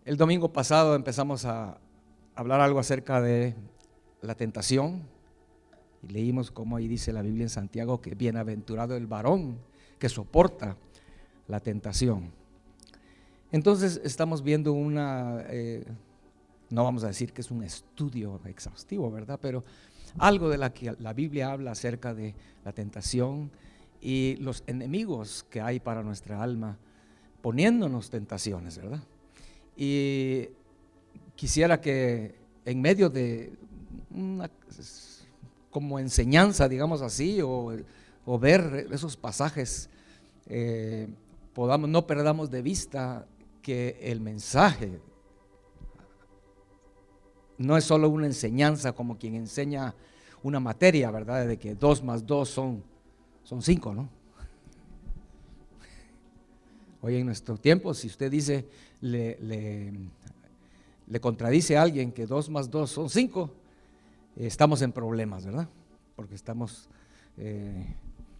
El domingo pasado empezamos a hablar algo acerca de la tentación y leímos cómo ahí dice la Biblia en Santiago que bienaventurado el varón que soporta la tentación. Entonces estamos viendo no vamos a decir que es un estudio exhaustivo, ¿verdad? Pero algo de la que la Biblia habla acerca de la tentación y los enemigos que hay para nuestra alma, poniéndonos tentaciones, ¿verdad? Y quisiera que en medio de una como enseñanza, digamos así, o ver esos pasajes, no perdamos de vista que el mensaje no es solo una enseñanza como quien enseña una materia, ¿verdad? De que 2 más 2 son 5, ¿no? Hoy en nuestro tiempo, si usted dice, le contradice a alguien que 2 más 2 son 5, estamos en problemas, ¿verdad? Porque estamos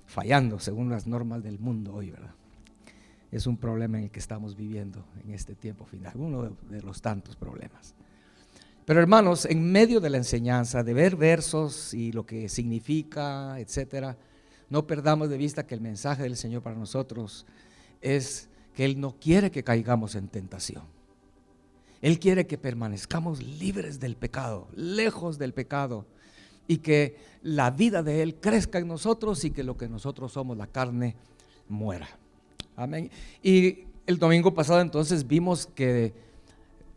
fallando según las normas del mundo hoy, ¿verdad? Es un problema en el que estamos viviendo en este tiempo final, uno de los tantos problemas. Pero hermanos, en medio de la enseñanza, de ver versos y lo que significa, etcétera, no perdamos de vista que el mensaje del Señor para nosotros es que Él no quiere que caigamos en tentación. Él quiere que permanezcamos libres del pecado, lejos del pecado, y que la vida de Él crezca en nosotros y que lo que nosotros somos, la carne, muera. Amén. Y el domingo pasado entonces vimos que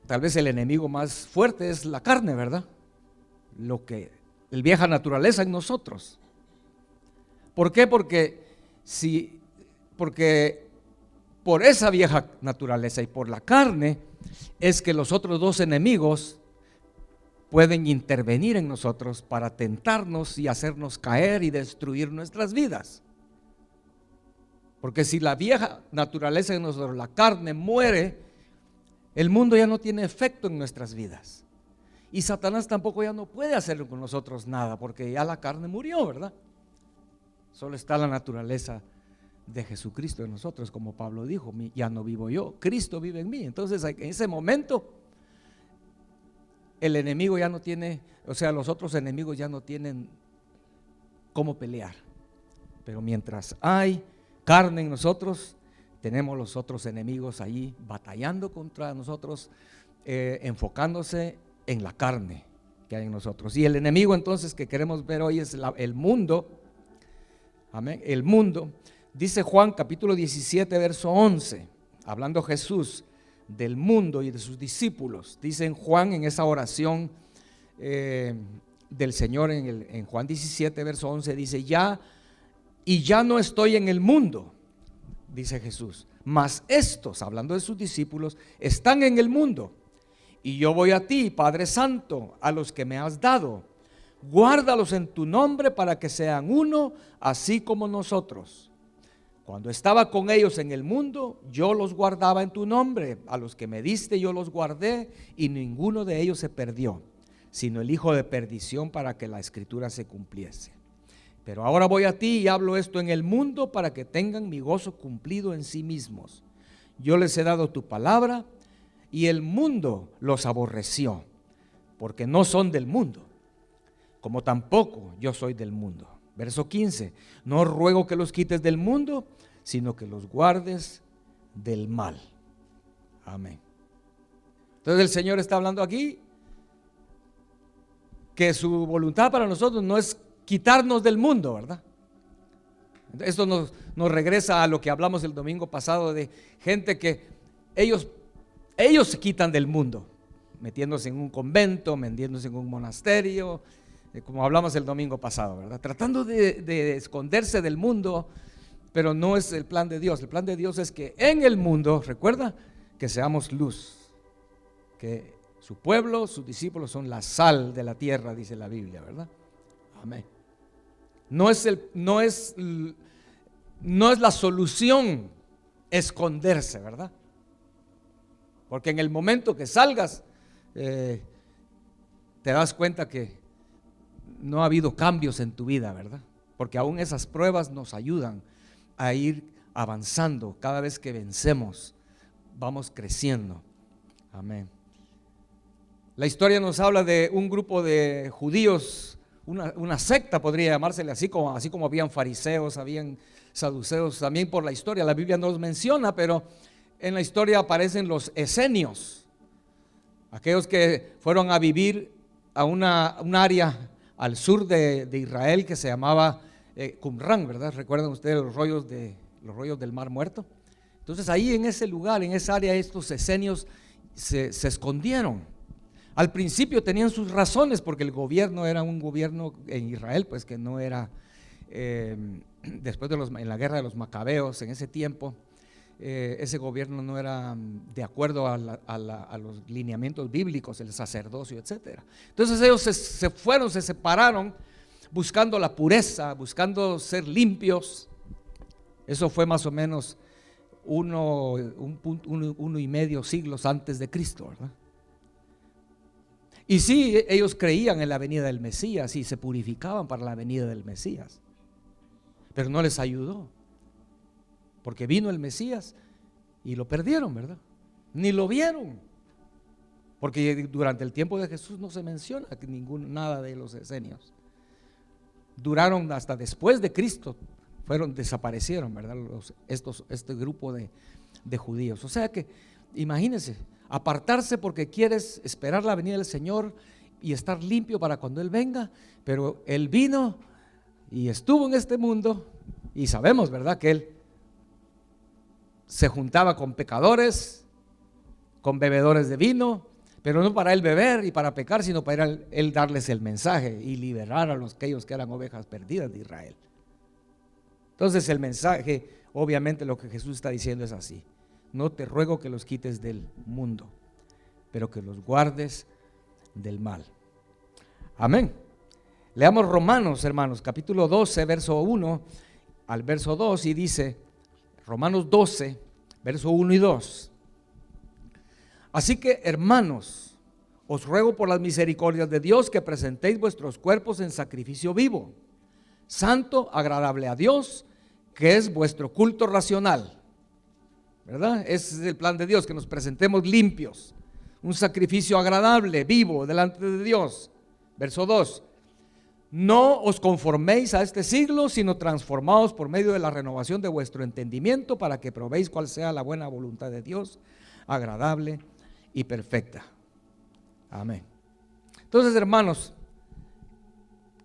tal vez el enemigo más fuerte es la carne, ¿verdad? El vieja naturaleza en nosotros. ¿Por qué? Porque por esa vieja naturaleza y por la carne es que los otros dos enemigos pueden intervenir en nosotros para tentarnos y hacernos caer y destruir nuestras vidas. Porque si la vieja naturaleza en nosotros, la carne, muere, el mundo ya no tiene efecto en nuestras vidas. Y Satanás tampoco ya no puede hacer con nosotros nada, porque ya la carne murió, ¿verdad? Solo está la naturaleza de Jesucristo en nosotros, como Pablo dijo, ya no vivo yo, Cristo vive en mí. Entonces en ese momento el enemigo ya no tiene, los otros enemigos ya no tienen cómo pelear. Pero mientras hay carne en nosotros, tenemos los otros enemigos ahí batallando contra nosotros, enfocándose en la carne que hay en nosotros. Y el enemigo entonces que queremos ver hoy es el mundo. Amén. El mundo. Dice Juan capítulo 17 verso 11, hablando Jesús del mundo y de sus discípulos. Dice en Juan, en esa oración del Señor en Juan 17 verso 11, dice: ya no estoy en el mundo, dice Jesús, mas estos, hablando de sus discípulos, están en el mundo, y yo voy a ti, Padre Santo, a los que me has dado, guárdalos en tu nombre para que sean uno, así como nosotros. Cuando estaba con ellos en el mundo, yo los guardaba en tu nombre, a los que me diste yo los guardé, y ninguno de ellos se perdió, sino el hijo de perdición, para que la escritura se cumpliese. Pero ahora voy a ti y hablo esto en el mundo para que tengan mi gozo cumplido en sí mismos. Yo les he dado tu palabra y el mundo los aborreció, porque no son del mundo, como tampoco yo soy del mundo. Verso 15, no ruego que los quites del mundo, sino que los guardes del mal. Amén. Entonces el Señor está hablando aquí que su voluntad para nosotros no es quitarnos del mundo, ¿verdad? Esto nos regresa a lo que hablamos el domingo pasado de gente que ellos se quitan del mundo, metiéndose en un convento, metiéndose en un monasterio, como hablamos el domingo pasado, ¿verdad? Tratando de esconderse del mundo, pero no es el plan de Dios. El plan de Dios es que en el mundo, recuerda, que seamos luz, que su pueblo, sus discípulos son la sal de la tierra, dice la Biblia, ¿verdad? Amén. No es la solución esconderse, ¿verdad? Porque en el momento que salgas, te das cuenta que no ha habido cambios en tu vida, ¿verdad? Porque aún esas pruebas nos ayudan a ir avanzando. Cada vez que vencemos, vamos creciendo. Amén. La historia nos habla de un grupo de judíos, una secta podría llamársele, así como habían fariseos, habían saduceos. También por la historia, la Biblia no los menciona, pero en la historia aparecen los esenios, aquellos que fueron a vivir a un área al sur de Israel que se llamaba Qumran, ¿verdad? ¿Recuerdan ustedes los rollos del Mar Muerto? Entonces ahí en ese lugar, en esa área, estos esenios se escondieron. Al principio tenían sus razones, porque el gobierno era un gobierno en Israel, pues que no era, después en la guerra de los macabeos, en ese tiempo, ese gobierno no era de acuerdo a los lineamientos bíblicos, el sacerdocio, etcétera. Entonces ellos se separaron buscando la pureza, buscando ser limpios. Eso fue más o menos 1.5 siglos antes de Cristo, ¿verdad? Y sí, ellos creían en la venida del Mesías y se purificaban para la venida del Mesías, pero no les ayudó, porque vino el Mesías y lo perdieron, ¿verdad? Ni lo vieron, porque durante el tiempo de Jesús no se menciona nada de los esenios. Duraron hasta después de Cristo, desaparecieron, ¿verdad? Este grupo de judíos. O sea que, imagínense, apartarse porque quieres esperar la venida del Señor y estar limpio para cuando Él venga, pero Él vino y estuvo en este mundo y sabemos, ¿verdad?, que Él se juntaba con pecadores, con bebedores de vino, pero no para Él beber y para pecar, sino para Él darles el mensaje y liberar a aquellos que eran ovejas perdidas de Israel. Entonces el mensaje, obviamente lo que Jesús está diciendo es así: no te ruego que los quites del mundo, pero que los guardes del mal. Amén. Leamos Romanos, hermanos, capítulo 12, verso 1 al verso 2, y dice, Romanos 12, verso 1 y 2. Así que, hermanos, os ruego por las misericordias de Dios que presentéis vuestros cuerpos en sacrificio vivo, santo, agradable a Dios, que es vuestro culto racional. ¿Verdad? Ese es el plan de Dios, que nos presentemos limpios, un sacrificio agradable, vivo, delante de Dios. Verso 2: no os conforméis a este siglo, sino transformaos por medio de la renovación de vuestro entendimiento, para que probéis cuál sea la buena voluntad de Dios, agradable y perfecta. Amén. Entonces, hermanos,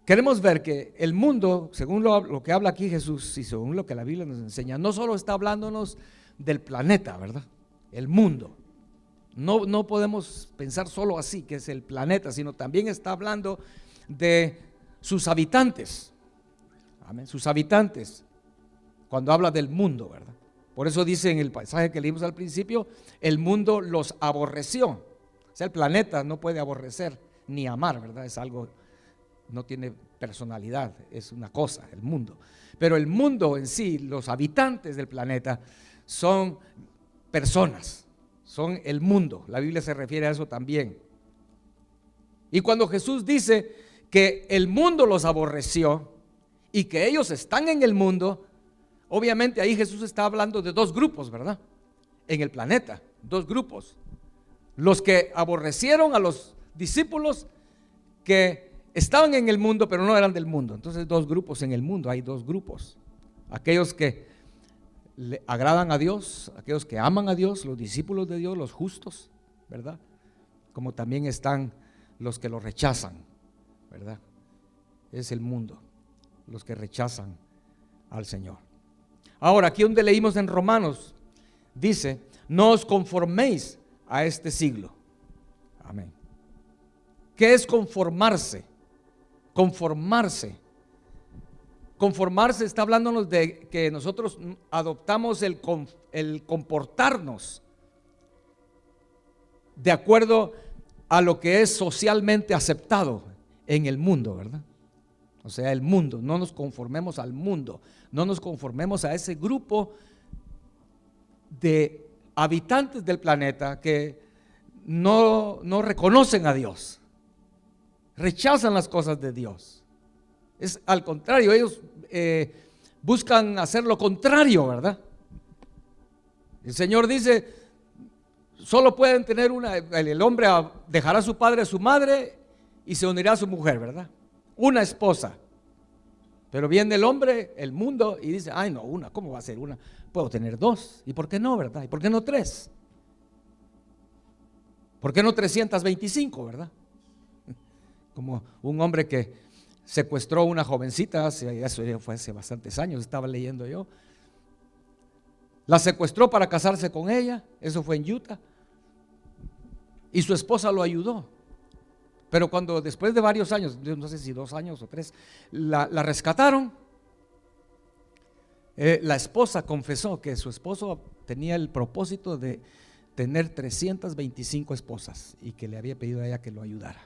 queremos ver que el mundo, según lo que habla aquí Jesús y según lo que la Biblia nos enseña, no solo está hablándonos del planeta, ¿verdad? El mundo. No podemos pensar solo así, que es el planeta, sino también está hablando de sus habitantes. Amén. Sus habitantes, cuando habla del mundo, ¿verdad? Por eso dice en el pasaje que leímos al principio, el mundo los aborreció. O sea, el planeta no puede aborrecer ni amar, ¿verdad? Es algo, no tiene personalidad, es una cosa, el mundo. Pero el mundo en sí, los habitantes del planeta, son personas, son el mundo. La Biblia se refiere a eso también. Y cuando Jesús dice que el mundo los aborreció y que ellos están en el mundo, obviamente ahí Jesús está hablando de dos grupos, ¿verdad? En el planeta, dos grupos. Los que aborrecieron a los discípulos que estaban en el mundo pero no eran del mundo. Entonces dos grupos en el mundo, hay dos grupos. Aquellos que le agradan a Dios, aquellos que aman a Dios, los discípulos de Dios, los justos, ¿verdad? Como también están los que lo rechazan, ¿verdad? Es el mundo, los que rechazan al Señor. Ahora, aquí donde leímos en Romanos, dice, no os conforméis a este siglo. Amén. ¿Qué es conformarse? Conformarse está hablándonos de que nosotros adoptamos el comportarnos de acuerdo a lo que es socialmente aceptado en el mundo, ¿verdad? O sea, el mundo, no nos conformemos al mundo, no nos conformemos a ese grupo de habitantes del planeta que no reconocen a Dios, rechazan las cosas de Dios. Es al contrario, ellos buscan hacer lo contrario, ¿verdad? El Señor dice, solo pueden tener una, el hombre dejará a su padre, a su madre y se unirá a su mujer, ¿verdad? Una esposa. Pero viene el hombre, el mundo, y dice, ay no, una, ¿cómo va a ser una? Puedo tener dos. ¿Y por qué no, verdad? ¿Y por qué no tres? ¿Por qué no 325, verdad? Como un hombre que secuestró a una jovencita, eso ya fue hace bastantes años, estaba leyendo yo. La secuestró para casarse con ella, eso fue en Utah. Y su esposa lo ayudó. Pero cuando después de varios años, no sé si 2 años o 3, la rescataron, la esposa confesó que su esposo tenía el propósito de tener 325 esposas y que le había pedido a ella que lo ayudara.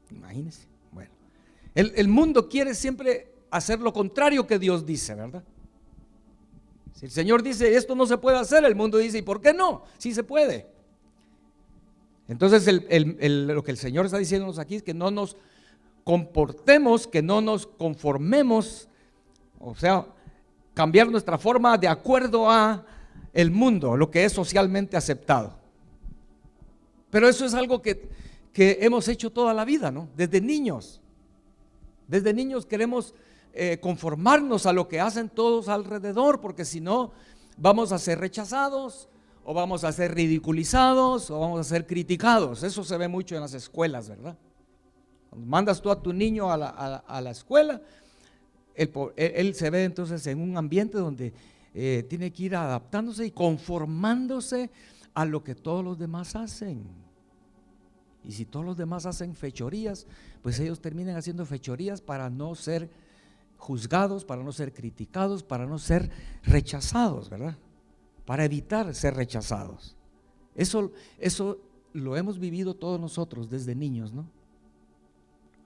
Imagínense. Bueno, el mundo quiere siempre hacer lo contrario que Dios dice, ¿verdad? Si el Señor dice esto no se puede hacer, el mundo dice, ¿y por qué no? Sí se puede. Entonces lo que el Señor está diciéndonos aquí es que no nos comportemos, que no nos conformemos, o sea, cambiar nuestra forma de acuerdo a el mundo, lo que es socialmente aceptado. Pero eso es algo que hemos hecho toda la vida, ¿no? Desde niños queremos conformarnos a lo que hacen todos alrededor, porque si no vamos a ser rechazados, o vamos a ser ridiculizados, o vamos a ser criticados. Eso se ve mucho en las escuelas, ¿verdad? Cuando mandas tú a tu niño a la escuela, él se ve entonces en un ambiente donde tiene que ir adaptándose y conformándose a lo que todos los demás hacen. Y si todos los demás hacen fechorías, pues ellos terminan haciendo fechorías para no ser juzgados, para no ser criticados, para no ser rechazados, ¿verdad? Para evitar ser rechazados. Eso lo hemos vivido todos nosotros desde niños, ¿no?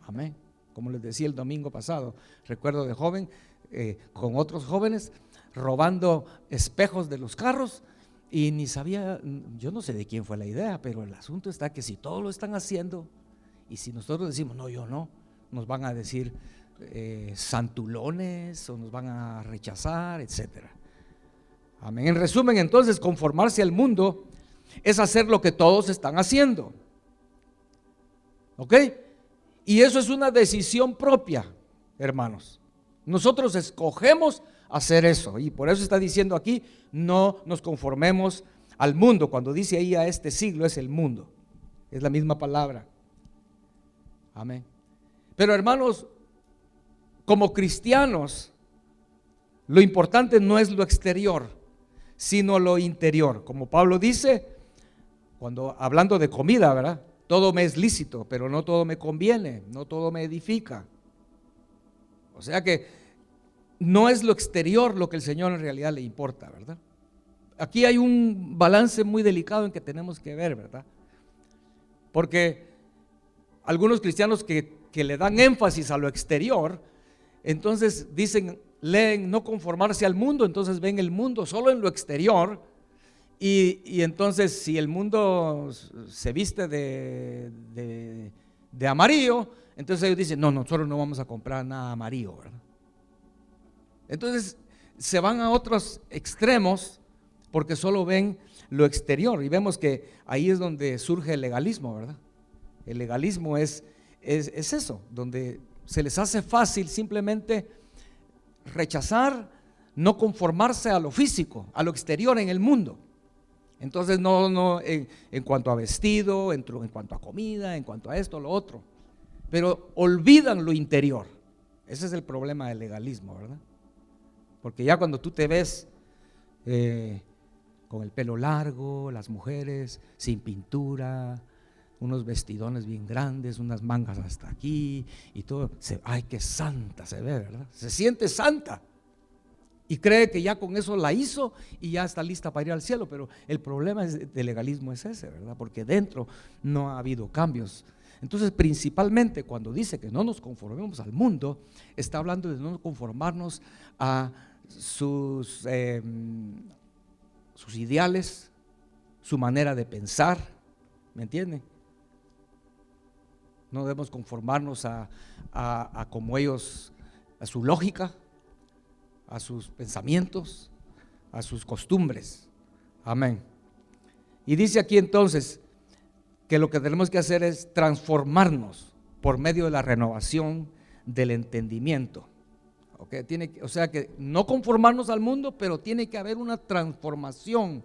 Amén. Como les decía el domingo pasado, recuerdo de joven, con otros jóvenes, robando espejos de los carros, y ni sabía, yo no sé de quién fue la idea, pero el asunto está que si todos lo están haciendo, y si nosotros decimos, no, yo no, nos van a decir santulones, o nos van a rechazar, etcétera. Amén. En resumen, entonces, conformarse al mundo es hacer lo que todos están haciendo. ¿Ok? Y eso es una decisión propia, hermanos. Nosotros escogemos hacer eso, y por eso está diciendo aquí, no nos conformemos al mundo. Cuando dice ahí a este siglo, es el mundo, es la misma palabra. Amén. Pero hermanos, como cristianos, lo importante no es lo exterior, sino lo interior. Como Pablo dice, cuando hablando de comida, ¿verdad? Todo me es lícito, pero no todo me conviene, no todo me edifica. O sea que no es lo exterior lo que el Señor en realidad le importa, ¿verdad? Aquí hay un balance muy delicado en que tenemos que ver, ¿verdad? Porque algunos cristianos que le dan énfasis a lo exterior, entonces leen no conformarse al mundo, entonces ven el mundo solo en lo exterior, y entonces si el mundo se viste de amarillo, entonces ellos dicen, no, nosotros no vamos a comprar nada amarillo, ¿verdad? Entonces se van a otros extremos porque solo ven lo exterior, y vemos que ahí es donde surge el legalismo, ¿verdad? El legalismo es eso, donde se les hace fácil simplemente rechazar, no conformarse a lo físico, a lo exterior en el mundo. Entonces no en cuanto a vestido, en cuanto a comida, en cuanto a esto, lo otro, pero olvidan lo interior. Ese es el problema del legalismo, ¿verdad? Porque ya cuando tú te ves con el pelo largo, las mujeres sin pintura, unos vestidones bien grandes, unas mangas hasta aquí y todo, ay, qué santa se ve, ¿verdad? Se siente santa y cree que ya con eso la hizo y ya está lista para ir al cielo. Pero el problema del legalismo es ese, ¿verdad? Porque dentro no ha habido cambios. Entonces, principalmente cuando dice que no nos conformemos al mundo, está hablando de no conformarnos a sus ideales, su manera de pensar, ¿me entienden? No debemos conformarnos a como ellos, a su lógica, a sus pensamientos, a sus costumbres. Amén. Y dice aquí entonces que lo que tenemos que hacer es transformarnos por medio de la renovación del entendimiento. ¿Okay? O sea que no conformarnos al mundo, pero tiene que haber una transformación.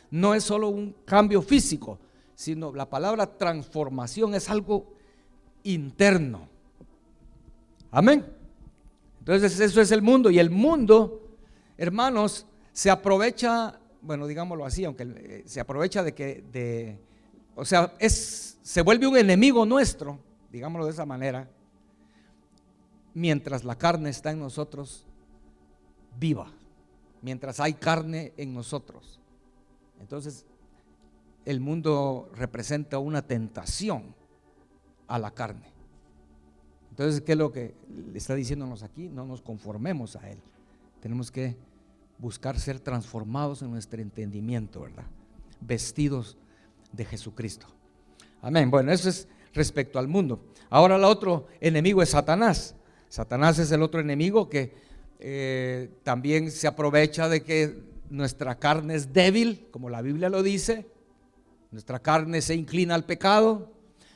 No es solo un cambio físico, sino la palabra transformación es algo interno. Amén. Entonces eso es el mundo, y el mundo, hermanos, se aprovecha, bueno, digámoslo así, aunque se aprovecha o sea, se vuelve un enemigo nuestro, digámoslo de esa manera, mientras la carne está en nosotros viva, mientras hay carne en nosotros. Entonces el mundo representa una tentación a la carne. Entonces, ¿qué es lo que le está diciéndonos aquí? No nos conformemos a él. Tenemos que buscar ser transformados en nuestro entendimiento, ¿verdad? Vestidos de Jesucristo. Amén. Bueno, eso es respecto al mundo. Ahora el otro enemigo es Satanás. Satanás es el otro enemigo que también se aprovecha de que nuestra carne es débil, como la Biblia lo dice. Nuestra carne se inclina al pecado.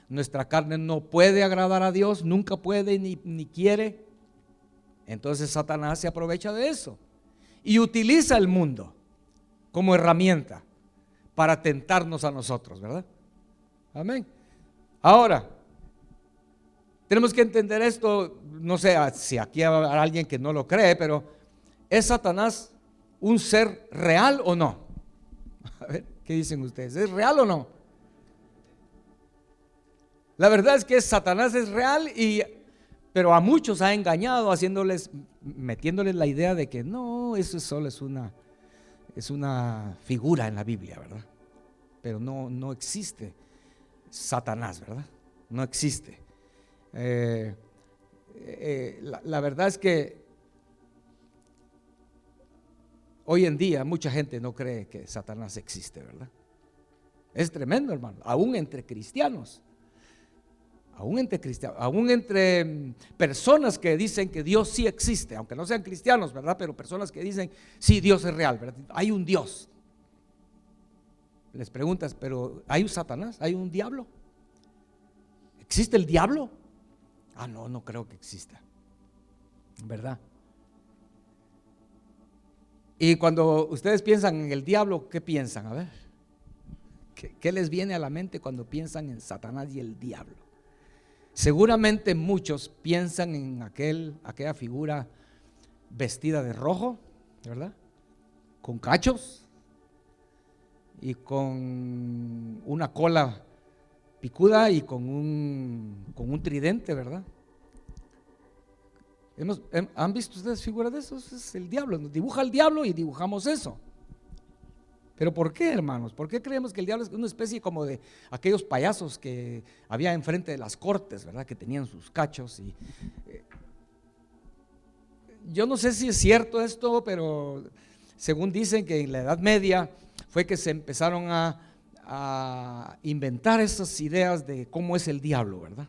Nuestra carne no puede agradar a Dios, nunca puede ni quiere. Entonces Satanás se aprovecha de eso y utiliza el mundo como herramienta para tentarnos a nosotros, ¿verdad? Amén. Ahora, tenemos que entender esto. No sé si aquí hay alguien que no lo cree, pero ¿es Satanás un ser real o no? A ver, ¿qué dicen ustedes? ¿Es real o no? La verdad es que Satanás es real, pero a muchos ha engañado, metiéndoles la idea de que no, eso solo es una figura en la Biblia, ¿verdad? Pero no existe Satanás, ¿verdad? No existe. La verdad es que hoy en día mucha gente no cree que Satanás existe, ¿verdad? Es tremendo, hermano, aún entre cristianos. Aún entre personas que dicen que Dios sí existe, aunque no sean cristianos, ¿verdad? Pero personas que dicen, sí, Dios es real, ¿verdad? Hay un Dios. Les preguntas, pero ¿hay un Satanás? ¿Hay un diablo? ¿Existe el diablo? No creo que exista, ¿verdad? Y cuando ustedes piensan en el diablo, ¿qué piensan? A ver, ¿qué les viene a la mente cuando piensan en Satanás y el diablo? Seguramente muchos piensan en aquella figura vestida de rojo, ¿verdad? Con cachos y con una cola picuda y con un tridente, ¿verdad? ¿Han visto ustedes figuras de eso? Es el diablo, nos dibuja el diablo y dibujamos eso. ¿Pero por qué, hermanos? ¿Por qué creemos que el diablo es una especie como de aquellos payasos que había enfrente de las cortes, ¿verdad? Que tenían sus cachos yo no sé si es cierto esto, pero según dicen que en la Edad Media fue que se empezaron a inventar esas ideas de cómo es el diablo, ¿verdad?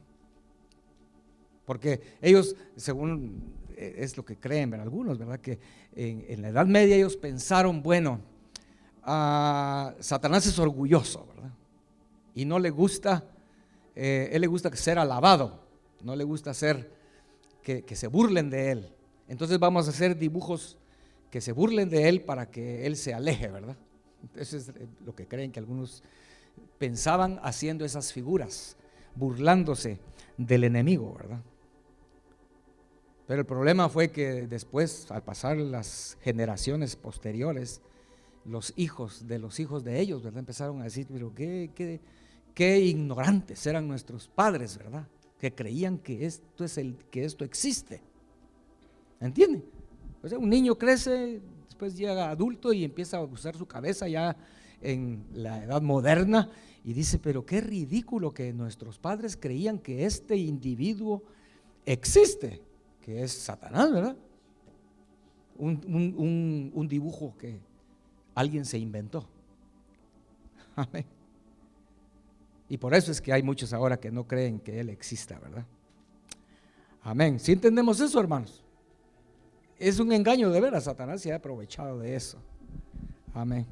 Porque ellos, según es lo que creen, ¿verdad? Algunos, ¿verdad? Que en la Edad Media ellos pensaron, bueno, Satanás es orgulloso, ¿verdad? Y no le gusta, él le gusta ser alabado, no le gusta que se burlen de él. Entonces vamos a hacer dibujos que se burlen de él para que él se aleje, ¿verdad? Eso es lo que creen que algunos pensaban haciendo esas figuras, burlándose del enemigo, ¿verdad? Pero el problema fue que después, al pasar las generaciones posteriores, los hijos de ellos, ¿verdad? Empezaron a decir, pero qué ignorantes eran nuestros padres, ¿verdad? Que creían que esto existe. ¿Entienden? O sea, un niño crece, después llega adulto y empieza a usar su cabeza ya en la edad moderna y dice, pero qué ridículo que nuestros padres creían que este individuo existe, que es Satanás, ¿verdad? Un dibujo que alguien se inventó. Amén. Y por eso es que hay muchos ahora que no creen que Él exista, ¿verdad? Amén. ¿Sí entendemos eso, hermanos? Es un engaño de veras. Satanás se ha aprovechado de eso. Amén.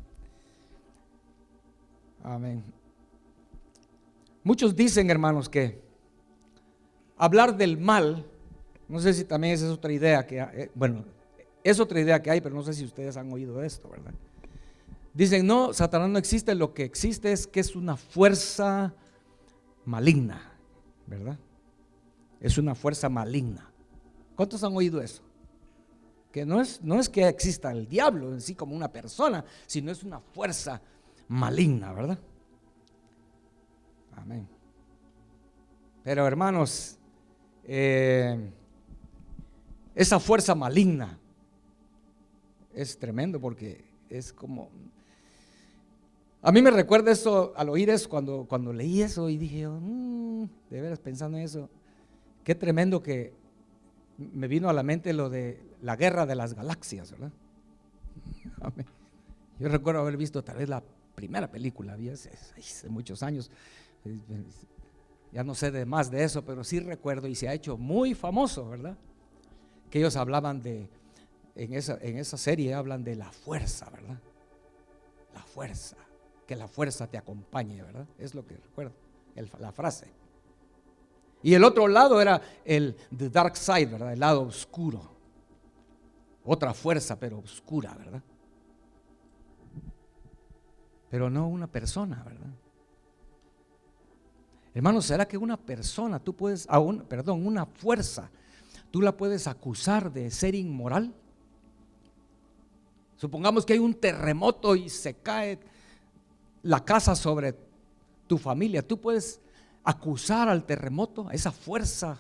Amén. Muchos dicen, hermanos, que hablar del mal, no sé si también esa es otra idea que, es otra idea que hay, pero no sé si ustedes han oído esto, ¿verdad? Dicen, no, Satanás no existe, lo que existe es que es una fuerza maligna, ¿verdad? Es una fuerza maligna. ¿Cuántos han oído eso? Que no es que exista el diablo en sí como una persona, sino es una fuerza maligna, ¿verdad? Amén. Pero hermanos, esa fuerza maligna es tremendo, porque es como, a mí me recuerda eso al oír eso, cuando leí eso y dije, de veras pensando en eso, qué tremendo, que me vino a la mente lo de la guerra de las galaxias, ¿verdad? Amén. Yo recuerdo haber visto tal vez la primera película, había hace muchos años, ya no sé de más de eso, pero sí recuerdo, y se ha hecho muy famoso, ¿verdad? Que ellos hablaban en esa serie hablan de la fuerza, ¿verdad? La fuerza, que la fuerza te acompañe, ¿verdad? Es lo que recuerdo, la frase. Y el otro lado era the dark side, ¿verdad? El lado oscuro. Otra fuerza, pero oscura, ¿verdad? Pero no una persona, ¿verdad? Hermanos, ¿será que una persona, una fuerza, tú la puedes acusar de ser inmoral? Supongamos que hay un terremoto y se cae la casa sobre tu familia. Tú puedes acusar al terremoto, a esa fuerza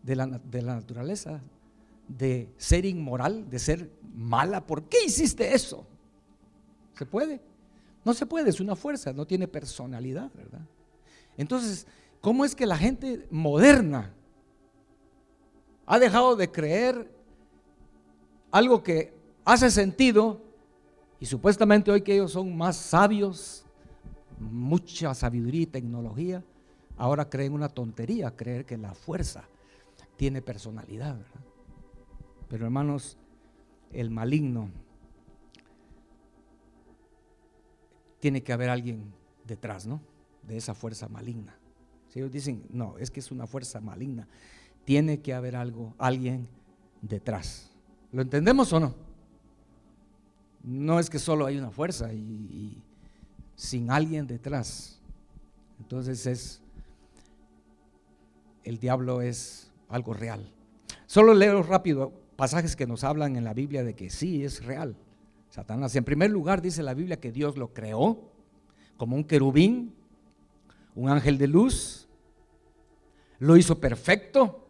de la naturaleza, de ser inmoral, de ser mala. ¿Por qué hiciste eso? ¿Se puede? No se puede, es una fuerza, no tiene personalidad, ¿verdad? Entonces, ¿cómo es que la gente moderna ha dejado de creer algo que hace sentido, y supuestamente hoy que ellos son más sabios, mucha sabiduría y tecnología, ahora creen una tontería, creer que la fuerza tiene personalidad, ¿verdad? Pero hermanos, el maligno, tiene que haber alguien detrás, ¿no? De esa fuerza maligna. Si ellos dicen, no, es que es una fuerza maligna, tiene que haber alguien detrás. ¿Lo entendemos o no? No es que solo hay una fuerza y sin alguien detrás. Entonces el diablo es algo real. Solo leo rápido pasajes que nos hablan en la Biblia de que sí es real. Satanás, en primer lugar, dice la Biblia que Dios lo creó como un querubín, un ángel de luz, lo hizo perfecto.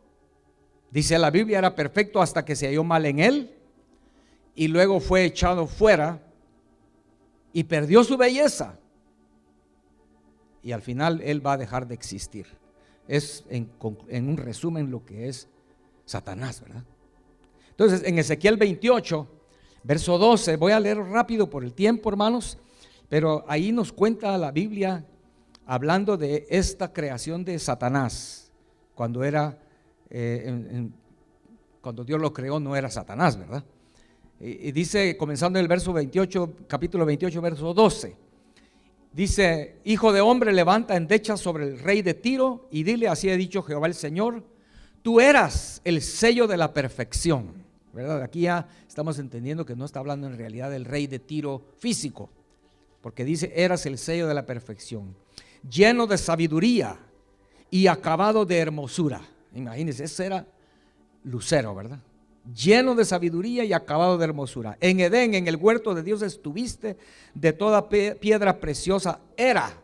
Dice la Biblia, era perfecto hasta que se halló mal en él, y luego fue echado fuera y perdió su belleza, y al final él va a dejar de existir. Es en un resumen lo que es Satanás, ¿verdad? Entonces, en Ezequiel 28, verso 12, voy a leer rápido por el tiempo, hermanos, pero ahí nos cuenta la Biblia hablando de esta creación de Satanás. Cuando cuando Dios lo creó no era Satanás, ¿verdad? Y dice, comenzando en el verso 28, capítulo 28, verso 12, dice: hijo de hombre, levanta endecha sobre el rey de Tiro y dile, así ha dicho Jehová el Señor, tú eras el sello de la perfección, ¿verdad? Aquí ya estamos entendiendo que no está hablando en realidad del rey de Tiro físico, porque dice, eras el sello de la perfección, lleno de sabiduría y acabado de hermosura. Imagínense, ese era Lucero, ¿verdad? Lleno de sabiduría y acabado de hermosura. En Edén, en el huerto de Dios estuviste, de toda piedra preciosa era.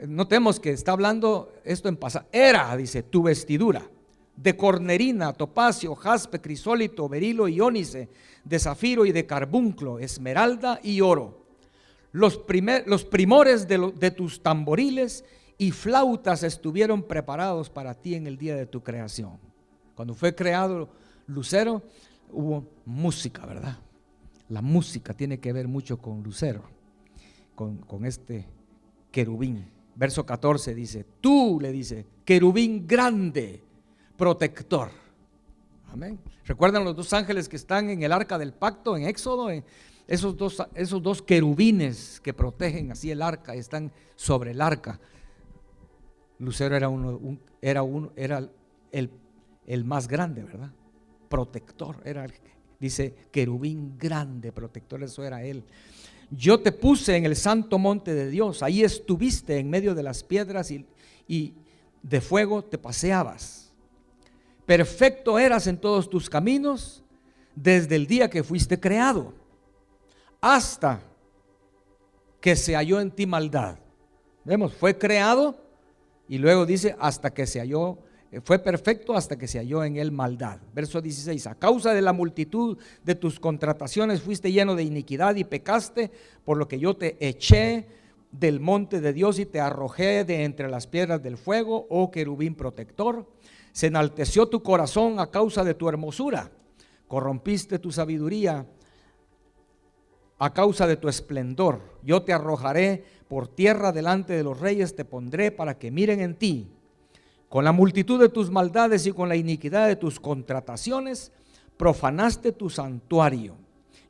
Notemos que está hablando esto en pasado. Era, dice, tu vestidura, de cornerina, topacio, jaspe, crisólito, berilo y ónice, de zafiro y de carbunclo, esmeralda y oro. Los primores de tus tamboriles y flautas estuvieron preparados para ti en el día de tu creación. Cuando fue creado Lucero, hubo música, ¿verdad? La música tiene que ver mucho con Lucero, con este querubín. Verso 14 dice, tú, le dice, querubín grande, protector. Amén. ¿Recuerdan los dos ángeles que están en el arca del pacto en Éxodo? esos dos querubines que protegen así el arca, están sobre el arca. Lucero era el más grande, ¿verdad? Protector, dice querubín grande, protector, eso era él. Yo te puse en el santo monte de Dios, ahí estuviste en medio de las piedras y de fuego te paseabas. Perfecto eras en todos tus caminos desde el día que fuiste creado, hasta que se halló en ti maldad. Vemos, fue creado y luego dice hasta que se halló, fue perfecto hasta que se halló en él maldad. Verso 16, a causa de la multitud de tus contrataciones fuiste lleno de iniquidad y pecaste, por lo que yo te eché del monte de Dios y te arrojé de entre las piedras del fuego, oh querubín protector. Se enalteció tu corazón a causa de tu hermosura, corrompiste tu sabiduría a causa de tu esplendor. Yo te arrojaré por tierra delante de los reyes, te pondré para que miren en ti. Con la multitud de tus maldades y con la iniquidad de tus contrataciones, profanaste tu santuario.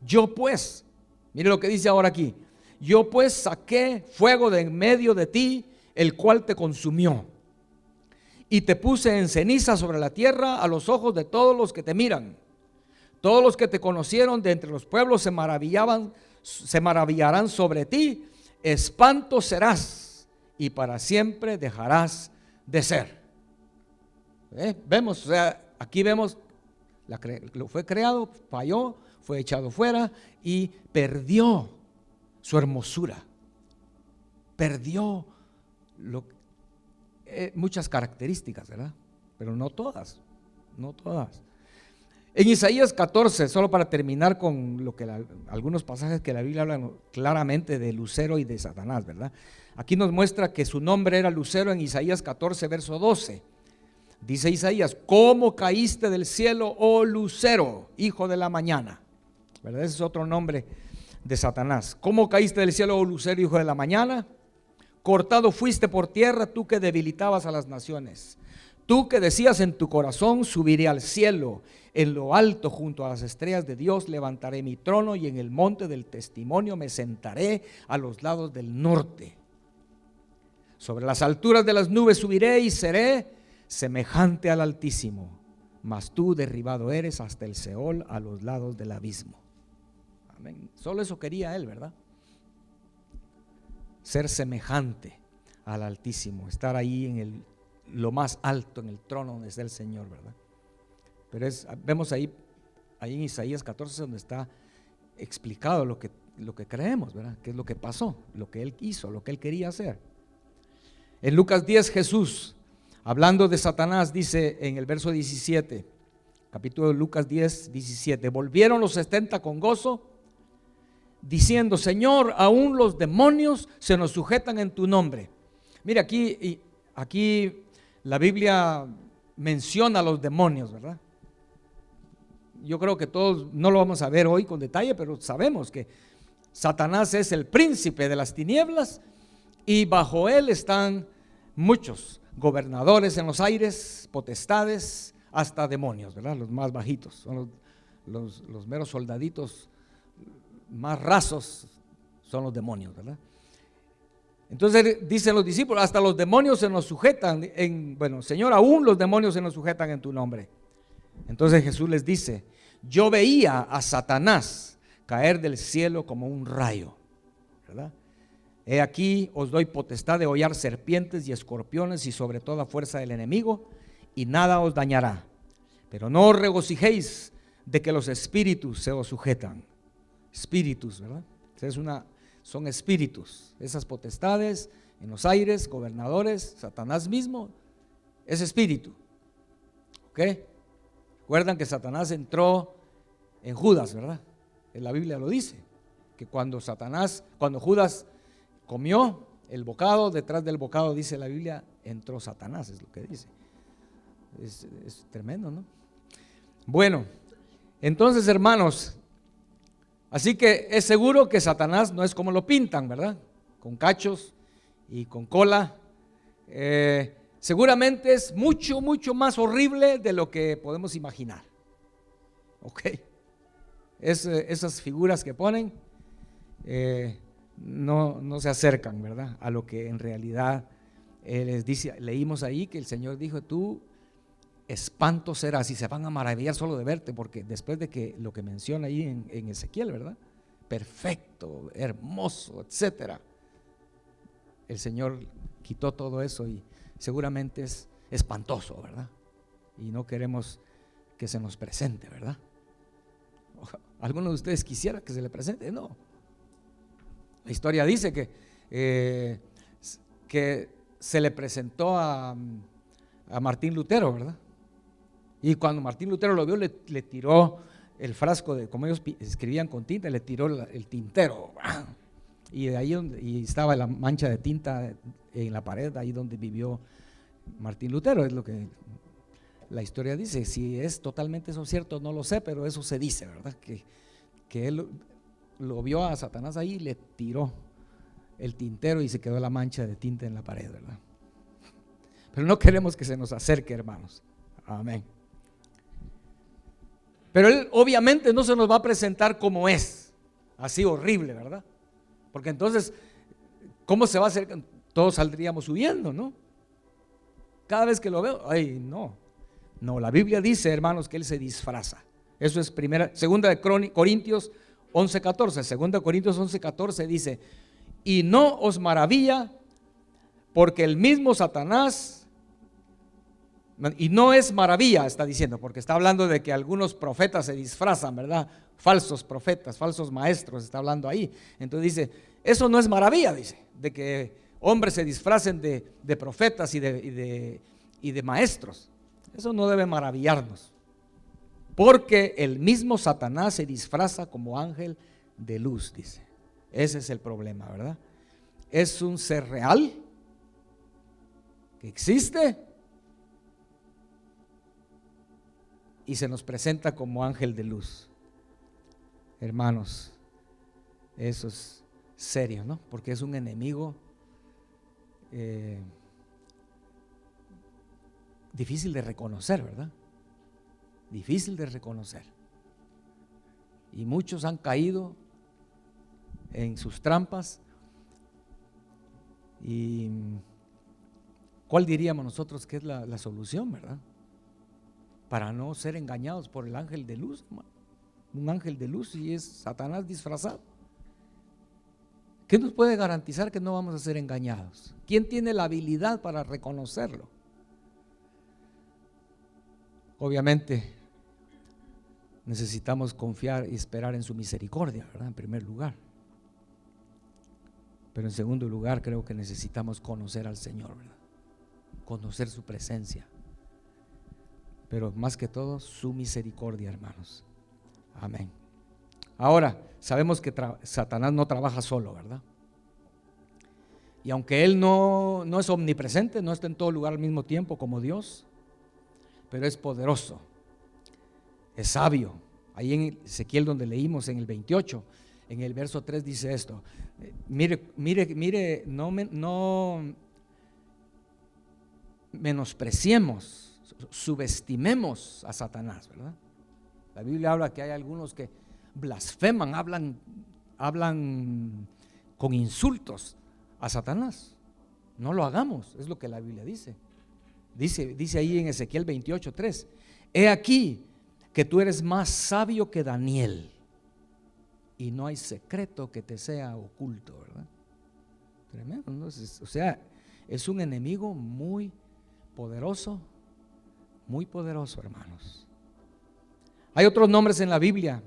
Yo pues, mire lo que dice ahora aquí, yo pues saqué fuego de en medio de ti, el cual te consumió. Y te puse en ceniza sobre la tierra a los ojos de todos los que te miran. Todos los que te conocieron de entre los pueblos se maravillarán sobre ti. Espanto serás y para siempre dejarás de ser. Vemos, o sea, aquí vemos, fue creado, falló, fue echado fuera y perdió su hermosura. Perdió muchas características, ¿verdad? Pero no todas, no todas. En Isaías 14, solo para terminar con algunos pasajes que la Biblia habla claramente de Lucero y de Satanás, ¿verdad? Aquí nos muestra que su nombre era Lucero en Isaías 14, verso 12. Dice Isaías, ¿cómo caíste del cielo, oh Lucero, hijo de la mañana? ¿Verdad? Ese es otro nombre de Satanás. ¿Cómo caíste del cielo, oh Lucero, hijo de la mañana? Cortado fuiste por tierra, tú que debilitabas a las naciones. Tú que decías en tu corazón, subiré al cielo, en lo alto junto a las estrellas de Dios levantaré mi trono y en el monte del testimonio me sentaré a los lados del norte. Sobre las alturas de las nubes subiré y seré semejante al Altísimo, mas tú derribado eres hasta el Seol, a los lados del abismo. Amén. Solo eso quería él, ¿verdad? Ser semejante al Altísimo, estar ahí en lo más alto, en el trono donde está el Señor, ¿verdad? Pero vemos ahí en Isaías 14 donde está explicado lo que creemos, ¿verdad? Qué es lo que pasó, lo que él hizo, lo que él quería hacer. En Lucas 10 Jesús, hablando de Satanás, dice en el verso 17, capítulo de Lucas 10, 17, volvieron los 70 con gozo, diciendo, Señor, aún los demonios se nos sujetan en tu nombre. Mira, aquí la Biblia menciona a los demonios, ¿verdad? Yo creo que todos no lo vamos a ver hoy con detalle, pero sabemos que Satanás es el príncipe de las tinieblas y bajo él están muchos gobernadores en los aires, potestades, hasta demonios, ¿verdad? Los más bajitos, son los meros soldaditos más rasos, son los demonios, ¿verdad? Entonces dicen los discípulos, hasta los demonios se nos sujetan, bueno, Señor, aún los demonios se nos sujetan en tu nombre. Entonces Jesús les dice, yo veía a Satanás caer del cielo como un rayo, ¿verdad? He aquí os doy potestad de hollar serpientes y escorpiones y sobre toda fuerza del enemigo, y nada os dañará. Pero no os regocijéis de que los espíritus se os sujetan. Espíritus, ¿verdad? Son espíritus, esas potestades en los aires, gobernadores, Satanás mismo es espíritu. ¿Ok? Recuerdan que Satanás entró en Judas, ¿verdad? En la Biblia lo dice, que cuando Judas comió el bocado, detrás del bocado, dice la Biblia, entró Satanás, es lo que dice. Es tremendo, ¿no? Bueno, entonces, hermanos, así que es seguro que Satanás no es como lo pintan, ¿verdad? Con cachos y con cola. Seguramente es mucho, mucho más horrible de lo que podemos imaginar. Ok. Esas figuras que ponen, no se acercan, ¿verdad?, a lo que en realidad les dice. Leímos ahí que el Señor dijo: tú espanto serás, y se van a maravillar solo de verte, porque después de que lo que menciona ahí en Ezequiel, ¿verdad?, perfecto, hermoso, etcétera, el Señor quitó todo eso y seguramente es espantoso, ¿verdad? Y no queremos que se nos presente, ¿verdad? ¿Alguno de ustedes quisiera que se le presente? No. La historia dice que se le presentó a Martín Lutero, ¿verdad? Y cuando Martín Lutero lo vio, le tiró el frasco de, como ellos escribían con tinta, le tiró el tintero. Y de ahí y estaba la mancha de tinta en la pared, ahí donde vivió Martín Lutero. Es lo que la historia dice. Si es totalmente eso cierto, no lo sé, pero eso se dice, ¿verdad? Que él lo vio a Satanás ahí y le tiró el tintero y se quedó la mancha de tinta en la pared, ¿verdad? Pero no queremos que se nos acerque, hermanos. Amén. Pero él obviamente no se nos va a presentar como es, así horrible, ¿verdad? Porque entonces, ¿cómo se va a hacer? Todos saldríamos huyendo, ¿no? Cada vez que lo veo, ay, no. No, la Biblia dice, hermanos, que él se disfraza. Eso es segunda de Corintios 11:14. Segunda de Corintios 11:14 dice: y no os maravilla, porque el mismo Satanás, y no es maravilla, está diciendo, porque está hablando de que algunos profetas se disfrazan, ¿verdad? Falsos profetas, falsos maestros, está hablando ahí. Entonces dice, eso no es maravilla, dice, de que hombres se disfracen de profetas y de maestros. Eso no debe maravillarnos, porque el mismo Satanás se disfraza como ángel de luz, dice. Ese es el problema, ¿verdad? Es un ser real que existe y se nos presenta como ángel de luz. Hermanos, eso es serio, ¿no? Porque es un enemigo difícil de reconocer, ¿verdad? Difícil de reconocer. Y muchos han caído en sus trampas. ¿Y cuál diríamos nosotros que es la solución, verdad? Para no ser engañados por el ángel de luz, hermano. Un ángel de luz, y es Satanás disfrazado. ¿Qué nos puede garantizar que no vamos a ser engañados? ¿Quién tiene la habilidad para reconocerlo? Obviamente necesitamos confiar y esperar en su misericordia, ¿verdad? En primer lugar. Pero en segundo lugar, creo que necesitamos conocer al Señor, ¿verdad? Conocer su presencia. Pero más que todo, su misericordia, hermanos. Amén. Ahora, sabemos que Satanás no trabaja solo, ¿verdad? Y aunque él no es omnipresente, no está en todo lugar al mismo tiempo como Dios, pero es poderoso, es sabio. Ahí en Ezequiel, donde leímos en el 28, en el verso 3 dice esto: mire, no menospreciemos, subestimemos a Satanás, ¿verdad? La Biblia habla que hay algunos que blasfeman, hablan con insultos a Satanás. No lo hagamos, es lo que la Biblia dice. Dice ahí en Ezequiel 28:3: he aquí que tú eres más sabio que Daniel, y no hay secreto que te sea oculto, ¿verdad? Tremendo, ¿no? O sea, es un enemigo muy poderoso, hermanos. Hay otros nombres en la Biblia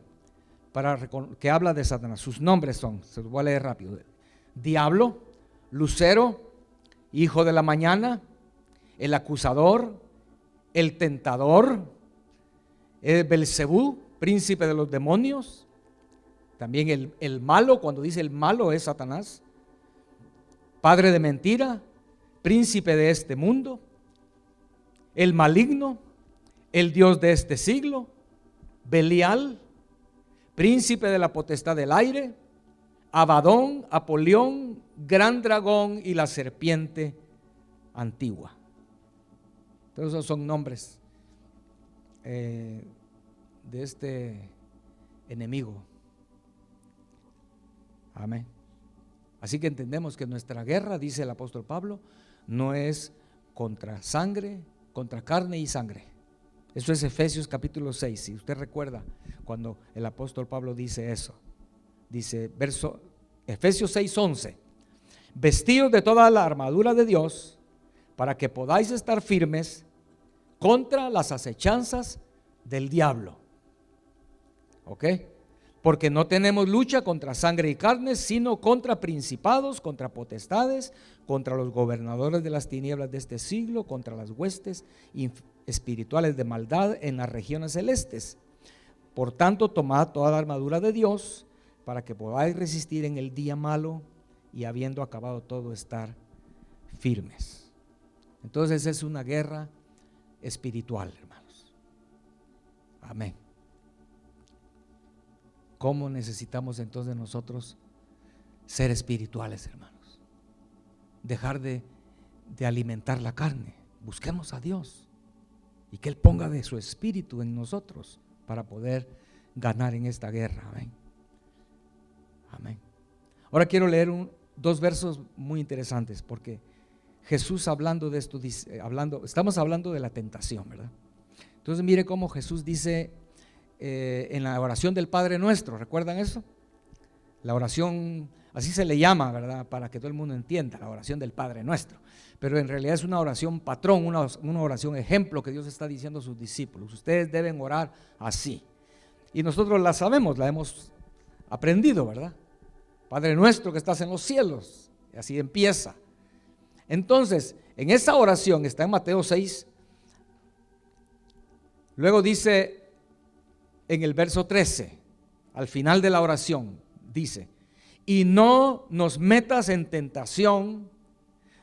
que habla de Satanás. Sus nombres son, se los voy a leer rápido: diablo, lucero, hijo de la mañana, el acusador, el tentador, Belcebú, príncipe de los demonios. También el malo, cuando dice el malo es Satanás, padre de mentira, príncipe de este mundo, el maligno, el Dios de este siglo, Belial, príncipe de la potestad del aire, Abadón, Apolión, gran dragón y la serpiente antigua. Todos esos son nombres de este enemigo. Amén. Así que entendemos que nuestra guerra, dice el apóstol Pablo, no es contra sangre, contra carne y sangre. Eso es Efesios capítulo 6. Si usted recuerda cuando el apóstol Pablo dice eso, dice Efesios 6:11, vestidos de toda la armadura de Dios para que podáis estar firmes contra las acechanzas del diablo. ¿Ok? Porque no tenemos lucha contra sangre y carne, sino contra principados, contra potestades, contra los gobernadores de las tinieblas de este siglo, contra las huestes espirituales de maldad en las regiones celestes. Por tanto, tomad toda la armadura de Dios para que podáis resistir en el día malo y habiendo acabado todo estar firmes. Entonces es una guerra espiritual, hermanos. Amén. ¿Cómo necesitamos entonces nosotros ser espirituales, hermanos? Dejar de alimentar la carne. Busquemos a Dios y que Él ponga de su espíritu en nosotros para poder ganar en esta guerra. Amén. Amén. Ahora quiero leer dos versos muy interesantes, porque Jesús hablando de esto, estamos hablando de la tentación, ¿verdad? Entonces mire cómo Jesús dice en la oración del Padre Nuestro, ¿recuerdan eso? La oración, así se le llama, ¿verdad? Para que todo el mundo entienda, la oración del Padre Nuestro. Pero en realidad es una oración patrón, una oración ejemplo que Dios está diciendo a sus discípulos. Ustedes deben orar así. Y nosotros la sabemos, la hemos aprendido, ¿verdad? Padre Nuestro que estás en los cielos. Y así empieza. Entonces, en esa oración está en Mateo 6. Luego dice en el verso 13, al final de la oración, dice: y no nos metas en tentación,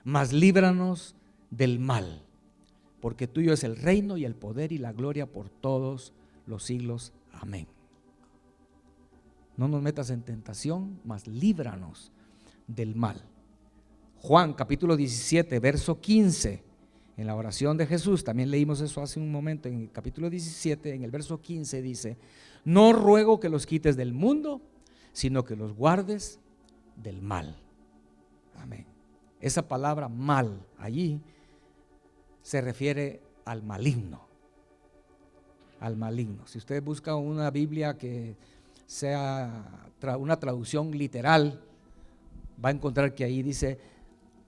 mas líbranos del mal, porque tuyo es el reino y el poder y la gloria por todos los siglos. Amén. No nos metas en tentación, mas líbranos del mal. Juan capítulo 17, verso 15, en la oración de Jesús, también leímos eso hace un momento, en el capítulo 17, en el verso 15 dice: no ruego que los quites del mundo, sino que los guardes del mal. Amén. Esa palabra mal allí se refiere al maligno. Al maligno. Si usted busca una Biblia que sea una traducción literal, va a encontrar que ahí dice: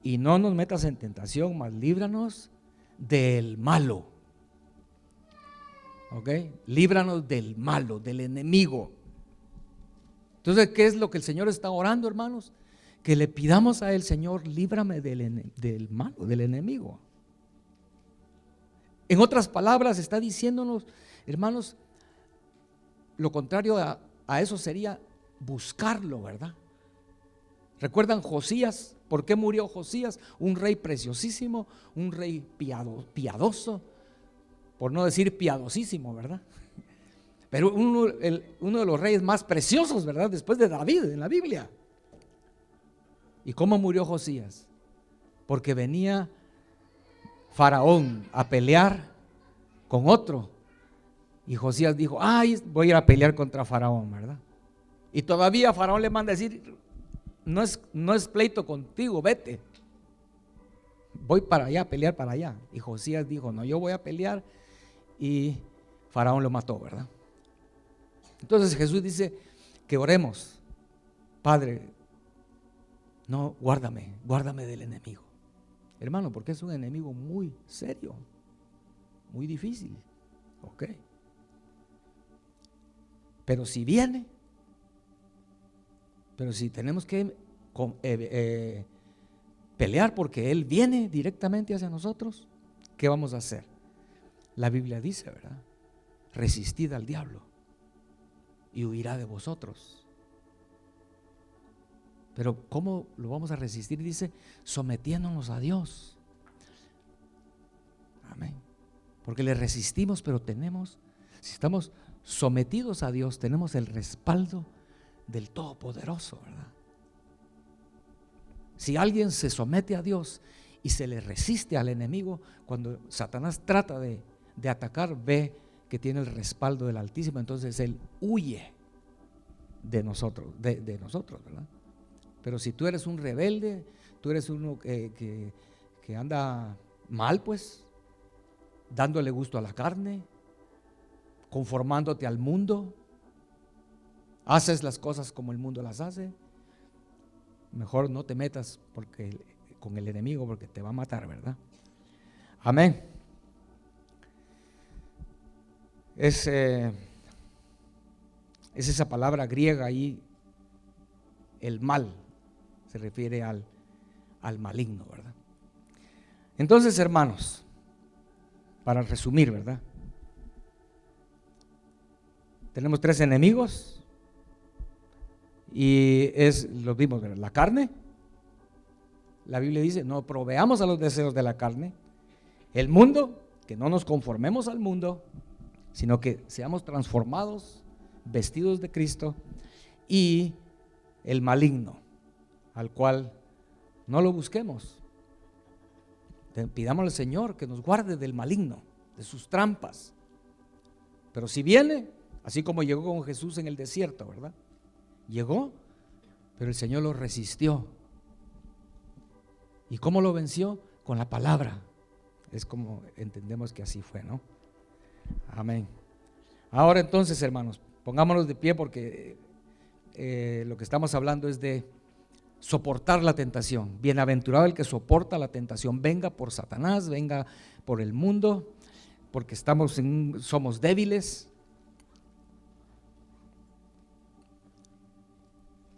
y no nos metas en tentación, mas líbranos del malo. ¿Ok? Líbranos del malo, del enemigo. Entonces, ¿qué es lo que el Señor está orando, hermanos? Que le pidamos a Él: Señor, líbrame del malo, del enemigo. En otras palabras, está diciéndonos, hermanos, lo contrario a eso sería buscarlo, ¿verdad? ¿Recuerdan Josías? ¿Por qué murió Josías? Un rey preciosísimo, un rey piadoso, por no decir piadosísimo, ¿verdad? Pero uno de los reyes más preciosos, ¿verdad? Después de David en la Biblia. ¿Y cómo murió Josías? Porque venía Faraón a pelear con otro. Y Josías dijo: ay, voy a ir a pelear contra Faraón, ¿verdad? Y todavía Faraón le manda a decir: no es pleito contigo, vete. Voy para allá, a pelear para allá. Y Josías dijo: no, yo voy a pelear. Y Faraón lo mató, ¿verdad? Entonces Jesús dice que oremos: Padre, no, guárdame del enemigo. Hermano, porque es un enemigo muy serio, muy difícil. Ok. Pero si viene, pero si tenemos que pelear porque Él viene directamente hacia nosotros, ¿qué vamos a hacer? La Biblia dice, ¿verdad? Resistid al diablo y huirá de vosotros. Pero ¿cómo lo vamos a resistir? Dice: sometiéndonos a Dios. Amén. Porque le resistimos, pero si estamos sometidos a Dios, tenemos el respaldo del Todopoderoso, ¿verdad? Si alguien se somete a Dios y se le resiste al enemigo, cuando Satanás trata de atacar, ve que tiene el respaldo del Altísimo, entonces él huye de nosotros, de nosotros, ¿verdad? Pero si tú eres un rebelde, tú eres uno que anda mal, pues, dándole gusto a la carne, conformándote al mundo, haces las cosas como el mundo las hace, mejor no te metas con el enemigo, porque te va a matar, ¿verdad? Amén. Es esa palabra griega ahí, el mal, se refiere al maligno, ¿verdad? Entonces, hermanos, para resumir, ¿verdad? Tenemos 3 enemigos y lo vimos, ¿verdad? La carne. La Biblia dice, no proveamos a los deseos de la carne. El mundo, que no nos conformemos al mundo, sino que seamos transformados, vestidos de Cristo. Y el maligno, al cual no lo busquemos. Pidamos al Señor que nos guarde del maligno, de sus trampas. Pero si viene, así como llegó con Jesús en el desierto, ¿verdad? Llegó, pero el Señor lo resistió. ¿Y cómo lo venció? Con la palabra. Es como entendemos que así fue, ¿no? Amén. Ahora entonces, hermanos, pongámonos de pie, porque lo que estamos hablando es de soportar la tentación. Bienaventurado el que soporta la tentación, venga por Satanás, venga por el mundo, porque somos débiles.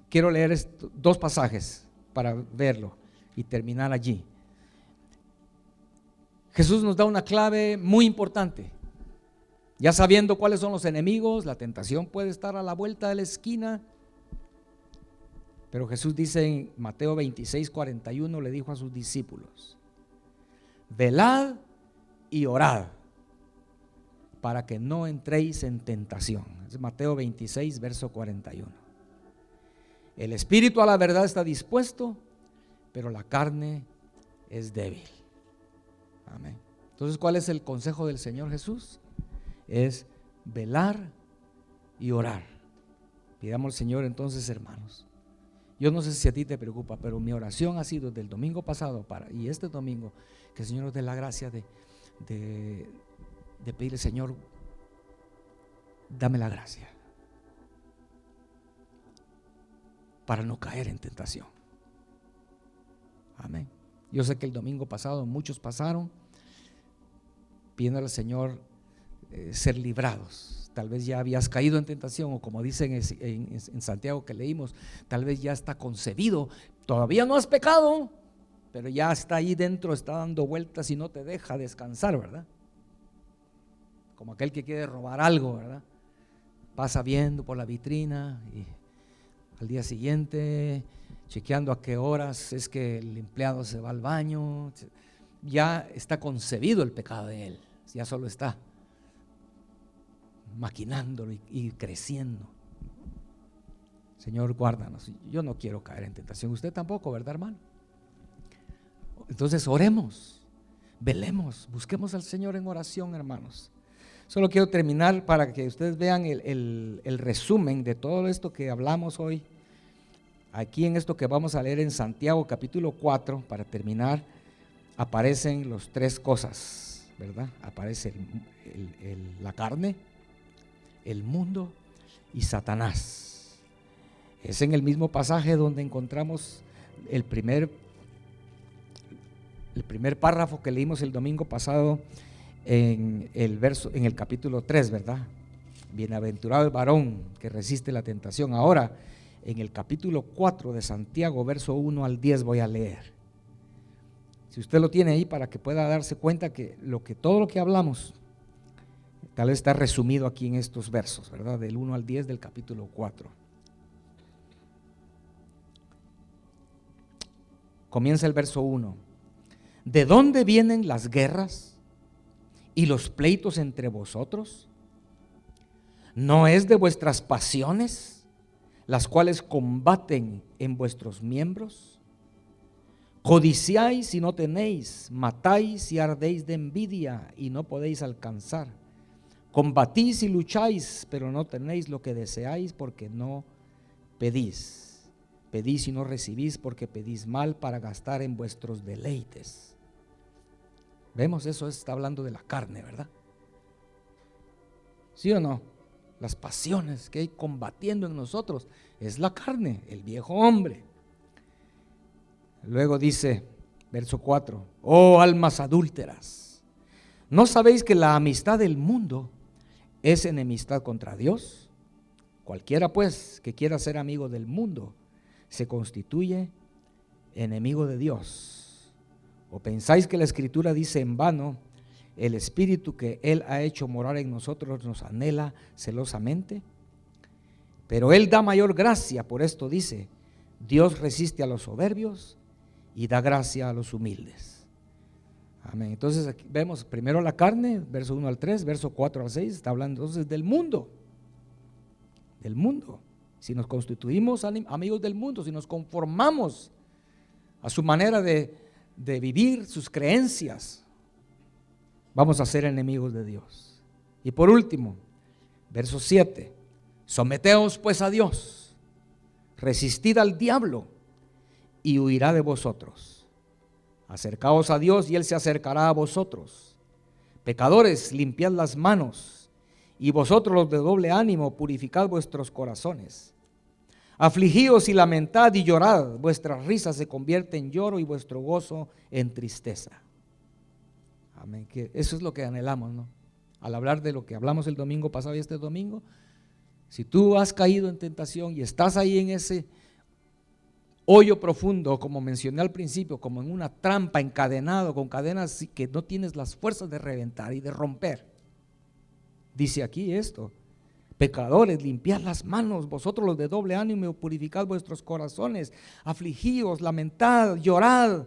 Quiero leer 2 pasajes para verlo y terminar allí. Jesús nos da una clave muy importante. Ya sabiendo cuáles son los enemigos, la tentación puede estar a la vuelta de la esquina. Pero Jesús dice en Mateo 26:41, le dijo a sus discípulos: velad y orad para que no entréis en tentación. Es Mateo 26, verso 41. El espíritu a la verdad está dispuesto, pero la carne es débil. Amén. Entonces, ¿cuál es el consejo del Señor Jesús? Es velar y orar. Pidamos al Señor entonces, hermanos. Yo no sé si a ti te preocupa, pero mi oración ha sido del domingo pasado y este domingo, que el Señor nos dé la gracia de pedirle: Señor, dame la gracia para no caer en tentación. Amén. Yo sé que el domingo pasado muchos pasaron pidiendo al Señor ser librados. Tal vez ya habías caído en tentación, o como dicen en Santiago que leímos, tal vez ya está concebido, todavía no has pecado, pero ya está ahí dentro, está dando vueltas y no te deja descansar, ¿verdad? Como aquel que quiere robar algo, ¿verdad? Pasa viendo por la vitrina y al día siguiente chequeando a qué horas es que el empleado se va al baño. Ya está concebido el pecado de él, ya solo está maquinándolo y creciendo. Señor, guárdanos. Yo no quiero caer en tentación, usted tampoco, ¿verdad, hermano? Entonces oremos, velemos, busquemos al Señor en oración, hermanos. Solo quiero terminar para que ustedes vean el resumen de todo esto que hablamos hoy. Aquí en esto que vamos a leer en Santiago capítulo 4, para terminar, aparecen las 3 cosas, ¿verdad? Aparece la carne, el mundo y Satanás. Es en el mismo pasaje donde encontramos el primer párrafo que leímos el domingo pasado en el capítulo 3, ¿verdad? Bienaventurado el varón que resiste la tentación. Ahora, en el capítulo 4 de Santiago, verso 1 al 10 voy a leer. Si usted lo tiene ahí, para que pueda darse cuenta que todo lo que hablamos tal vez está resumido aquí en estos versos, ¿verdad? Del 1 al 10 del capítulo 4. Comienza el verso 1. ¿De dónde vienen las guerras y los pleitos entre vosotros? ¿No es de vuestras pasiones, las cuales combaten en vuestros miembros? Codiciáis y no tenéis, matáis y ardéis de envidia y no podéis alcanzar. Combatís y lucháis, pero no tenéis lo que deseáis porque no pedís. Pedís y no recibís porque pedís mal para gastar en vuestros deleites. Vemos, eso está hablando de la carne, ¿verdad? ¿Sí o no? Las pasiones que hay combatiendo en nosotros es la carne, el viejo hombre. Luego dice, verso 4, oh almas adúlteras, ¿no sabéis que la amistad del mundo es enemistad contra Dios? Cualquiera pues que quiera ser amigo del mundo se constituye enemigo de Dios. ¿O pensáis que la Escritura dice en vano, el Espíritu que Él ha hecho morar en nosotros nos anhela celosamente? Pero Él da mayor gracia, por esto dice, Dios resiste a los soberbios y da gracia a los humildes. Amén. Entonces aquí vemos primero la carne, verso 1 al 3, verso 4 al 6, está hablando entonces del mundo. Del mundo. Si nos constituimos amigos del mundo, si nos conformamos a su manera de vivir, sus creencias, vamos a ser enemigos de Dios. Y por último, verso 7, someteos pues a Dios, resistid al diablo y huirá de vosotros. Acercaos a Dios y Él se acercará a vosotros. Pecadores, limpiad las manos, y vosotros los de doble ánimo, purificad vuestros corazones. Afligíos y lamentad y llorad, vuestra risa se convierte en lloro y vuestro gozo en tristeza. Amén. Que eso es lo que anhelamos, ¿no? Al hablar de lo que hablamos el domingo pasado y este domingo, si tú has caído en tentación y estás ahí en ese hoyo profundo, como mencioné al principio, como en una trampa, encadenado con cadenas que no tienes las fuerzas de reventar y de romper, dice aquí esto: pecadores, limpiad las manos, vosotros los de doble ánimo, purificad vuestros corazones, afligíos, lamentad, llorad,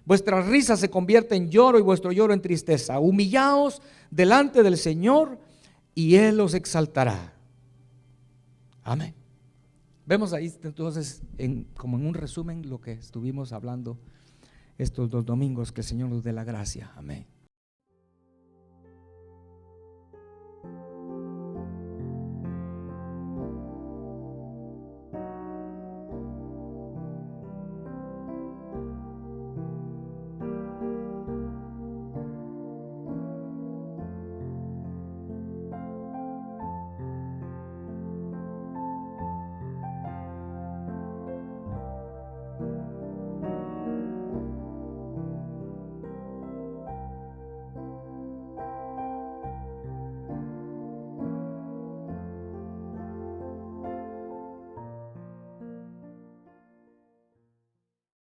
vuestra risa se convierte en lloro y vuestro lloro en tristeza. Humillaos delante del Señor y Él os exaltará. Amén. Vemos ahí entonces, como en un resumen, lo que estuvimos hablando estos 2 domingos. Que el Señor nos dé la gracia. Amén.